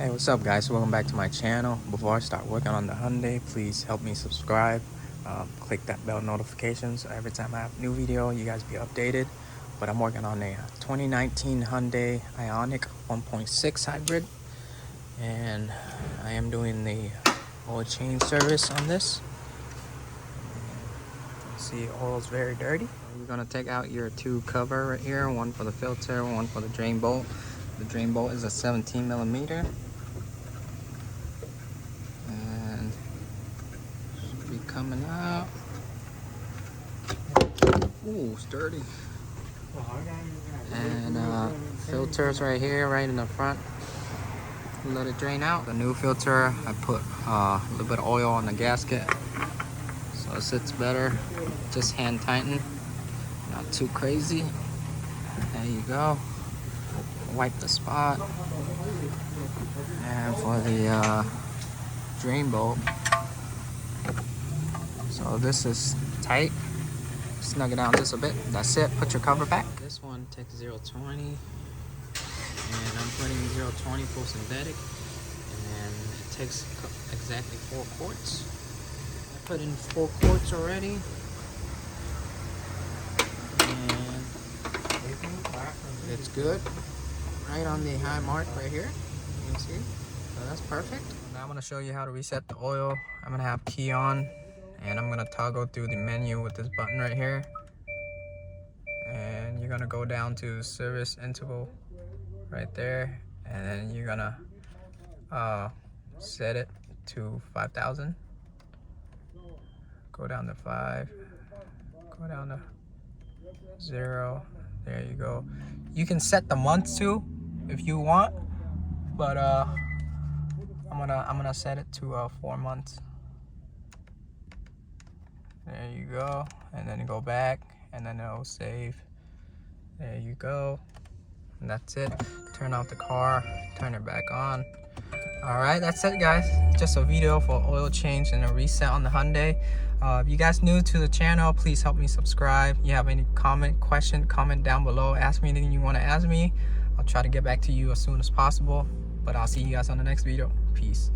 Hey, what's up guys? Welcome back to my channel. Before I start working on the Hyundai, please help me subscribe. Click that bell notification so every time I have a new video, you guys be updated. But I'm working on a 2019 Hyundai Ioniq 1.6 hybrid. And I am doing the oil change service on this. See, oil's very dirty. You're gonna take out your two cover right here, one for the filter, one for the drain bolt. The drain bolt is a 17 millimeter. And should be coming out. Ooh, it's dirty. And filters right here, right in the front. Let it drain out. The new filter, I put a little bit of oil on the gasket so it sits better. Just hand tighten, not too crazy. There you go. Wipe the spot. And for the drain bolt, so this is tight. Snug it down just a bit. That's it. Put your cover back. This one takes 0.20, and I'm putting 0.20 full synthetic, and it takes exactly 4 quarts. I put in 4 quarts already, and it's good. Right on the high mark right here. You can see. So that's perfect. Now I'm gonna show you how to reset the oil. I'm gonna have key on, and I'm gonna toggle through the menu with this button right here. And you're gonna go down to service interval right there, and then you're gonna set it to 5,000. Go down to 5. Go down to 0. There you go. You can set the months too if you want, but I'm gonna set it to 4 months. There you go, and then go back, and then it'll save. There you go, and that's it. Turn off the car, turn it back on. All right, that's it guys. Just a video for oil change and a reset on the Hyundai. If you guys new to the channel, please help me subscribe. If you have any question, comment down below. Ask me anything you want to ask me. I'll try to get back to you as soon as possible. But I'll see you guys on the next video. Peace.